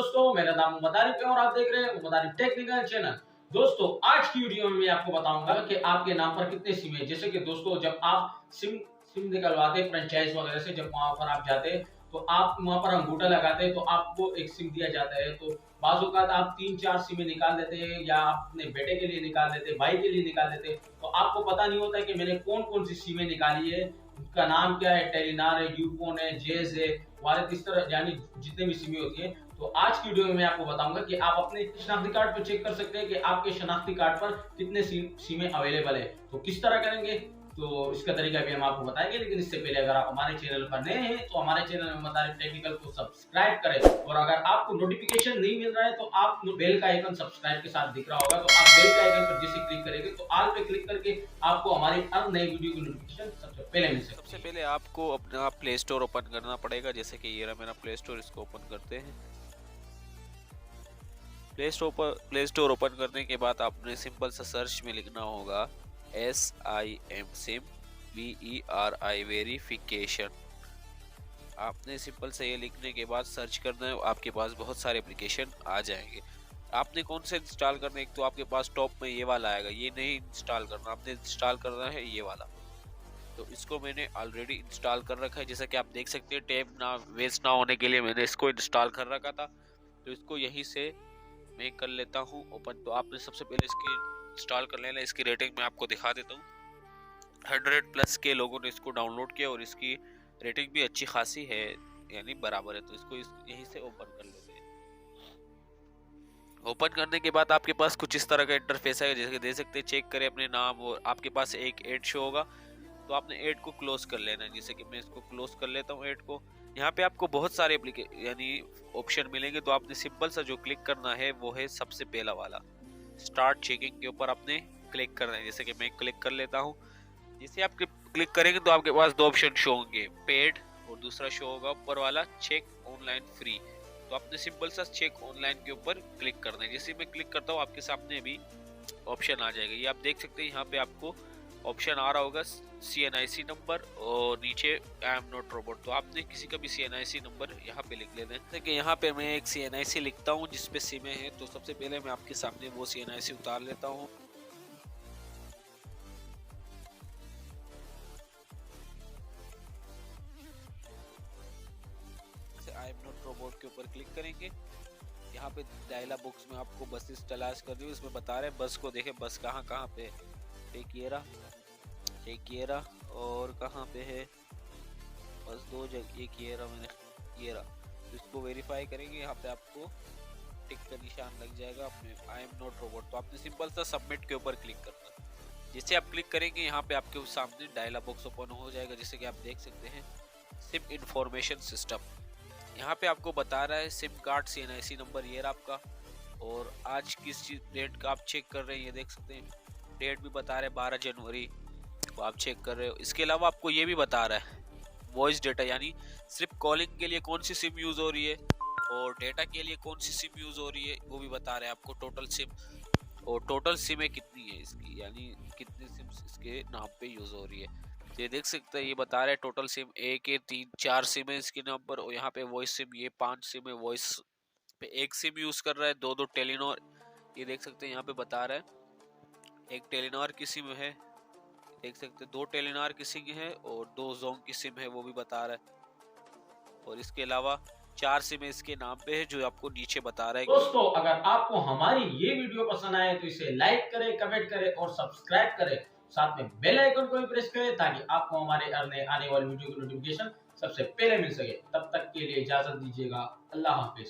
दोस्तों, मेरा नाम मोहम्मद आरिफ है और आप देख रहे हैं मोहम्मद आरिफ टेक्निकल चैनल। दोस्तों, आज की वीडियो में मैं आपको बताऊंगा कि आपके नाम पर कितने सिम है। जैसे कि दोस्तों, जब आप सिम निकलवाते फ्रेंचाइज वगैरह से, जब वहां पर आप जाते तो आप वहां पर अंगूठा लगाते तो आपको एक सिम दिया जाता है। तो बाज़ औक़ात आप 3-4 सिमें निकाल देते हैं, या अपने बेटे के लिए निकाल देते, भाई के लिए निकाल देते, तो आपको पता नहीं होता कि मैंने कौन-कौन सी सिमें निकाली है, उनका नाम क्या है, टेलीनॉर है, यूफोन है, जेज है, वायरस, इस तरह यानी जितने भी सिमें होती हैं। तो आज की वीडियो में मैं आपको बताऊंगा कि आप अपने शनाख्ती कार्ड पर चेक कर सकते हैं कि आपके शनाख्ती कार्ड पर कितने सिमें अवेलेबल है। तो किस तरह करेंगे, तो इसका तरीका भी हम आपको बताएंगे। लेकिन इससे पहले अगर आप हमारे चैनल पर नए हैं तो हमारे चैनल मोहम्मद आरिफ टेक्निकल को सब्सक्राइब करें, और अगर आपको नोटिफिकेशन नहीं मिल रहा है तो आप बेल का आइकन सब्सक्राइब के साथ दिख रहा होगा, तो आप बेल का आइकन पर जैसे क्लिक करेंगे तो ऑल पे क्लिक करके आपको हमारी हर नई वीडियो की नोटिफिकेशन सबसे पहले मिल सके। सबसे पहले आपको अपना प्ले स्टोर ओपन करना पड़ेगा। जैसे कि ये रहा मेरा प्ले स्टोर, इसको ओपन करते हैं। प्ले स्टोर ओपन करने के बाद आपने सिंपल सा सर्च में लिखना होगा SIM सिम VERI वेरिफिकेशन। आपने सिंपल से ये लिखने के बाद सर्च करना है, आपके पास बहुत सारे एप्लीकेशन आ जाएंगे। आपने कौन से इंस्टॉल करना है, एक तो आपके पास टॉप में ये वाला आएगा, ये नहीं इंस्टॉल करना, आपने इंस्टॉल करना है ये वाला। तो इसको मैंने ऑलरेडी इंस्टॉल कर रखा है। जैसा कि आप देख सकते हैं, टाइम ना वेस्ट ना होने के लिए मैंने इसको इंस्टॉल कर रखा था। तो इसको यहीं से मैं कर लेता हूँ ओपन। तो आपने सबसे पहले इसकी इंस्टॉल कर लेना। इसकी रेटिंग मैं आपको दिखा देता हूँ। 100+ के लोगों ने इसको डाउनलोड किया और इसकी रेटिंग भी अच्छी खासी है, यानी बराबर है। तो इसको यहीं से ओपन कर लेते हैं। ओपन करने के बाद आपके पास कुछ इस तरह का इंटरफेस है। जैसे कि देख सकते हैं, चेक करें अपने नाम, और आपके पास एक ऐड शो होगा, तो आपने ऐड को क्लोज कर लेना है। जैसे कि मैं इसको क्लोज कर लेता हूँ ऐड को। यहाँ पे आपको बहुत सारे यानी ऑप्शन मिलेंगे, तो आपने सिंपल सा जो क्लिक करना है वो है सबसे पहला वाला स्टार्ट चेकिंग के ऊपर आपने क्लिक करना है। जैसे कि मैं क्लिक कर लेता हूँ। जैसे आप क्लिक करेंगे तो आपके पास दो ऑप्शन शो होंगे, पेड, और दूसरा शो होगा ऊपर वाला चेक ऑनलाइन फ्री। तो आपने सिंपल सा चेक ऑनलाइन के ऊपर क्लिक करना है। जैसे मैं क्लिक करता हूँ, आपके सामने भी ऑप्शन आ जाएगा। ये आप देख सकते हैं, यहाँ पे आपको ऑप्शन आ रहा होगा CNIC नंबर, और नीचे आई एम नॉट रोबोट। तो आपने किसी का भी CNIC नंबर यहाँ पे लिख लेना है। जैसे कि यहाँ पे मैं एक CNIC लिखता हूँ जिसपे सिमें हैं। तो सबसे पहले मैं आपके सामने वो CNIC उतार लेता हूँ। आई एम नॉट रोबोट के ऊपर क्लिक करेंगे। यहाँ पे डायलॉग बॉक्स में आपको बसेस तलाश कर रही हूँ, इसमें बता रहे हैं बस को देखें, बस कहाँ पे। एक ये रहा, और कहाँ पे है बस, दो जगह, एक ये रहा, मैंने ये रहा। तो इसको वेरीफाई करेंगे। यहाँ पे आपको टिक का निशान लग जाएगा अपने आई एम नॉट रोबोट। तो आपने सिंपल सा सबमिट के ऊपर क्लिक करना। जैसे आप क्लिक करेंगे, यहाँ पे आपके सामने डायलॉग बॉक्स ओपन हो जाएगा। जैसे कि आप देख सकते हैं, सिम इंफॉर्मेशन सिस्टम। यहाँ पे आपको बता रहा है सिम कार्ड CNIC नंबर ये रहा आपका, और आज किस डेट का आप चेक कर रहे हैं, ये देख सकते हैं। डेट भी बता रहे हैं 12 जनवरी को आप चेक कर रहे हो। इसके अलावा आपको ये भी बता रहा है वॉइस डेटा, यानी सिर्फ कॉलिंग के लिए कौन सी सिम यूज़ हो रही है, और डेटा के लिए कौन सी सिम यूज़ हो रही है, वो भी बता रहे हैं आपको टोटल सिम, और टोटल सिमें कितनी है इसकी, यानी कितनी सिम इसके नाम पे यूज़ हो रही है। ये देख सकते हैं, ये बता रहे हैं टोटल सिम 1 है, 3-4 सिम है इसके नंबर, और यहाँ पे वॉइस सिम ये 5 सिम है। वॉइस पे एक सिम यूज़ कर रहा है, 2 टेलीनॉर, ये देख सकते हैं यहाँ पे बता रहा है। एक टेलीनॉर की सिम है, देख सकते हैं 2 टेलीनॉर की सिम है, और 2 जोंग की सिम है, वो भी बता रहा है। और इसके अलावा 4 सिम इसके नाम पे है, जो आपको नीचे बता रहा है। दोस्तों, अगर आपको हमारी ये वीडियो पसंद आए तो इसे लाइक करें, कमेंट करें और सब्सक्राइब करें। साथ में बेल आइकन को भी प्रेस करें ताकि आपको हमारे आने वाली वीडियो की नोटिफिकेशन सबसे पहले मिल सके। तब तक के लिए इजाजत दीजिएगा। अल्लाह हाफिज।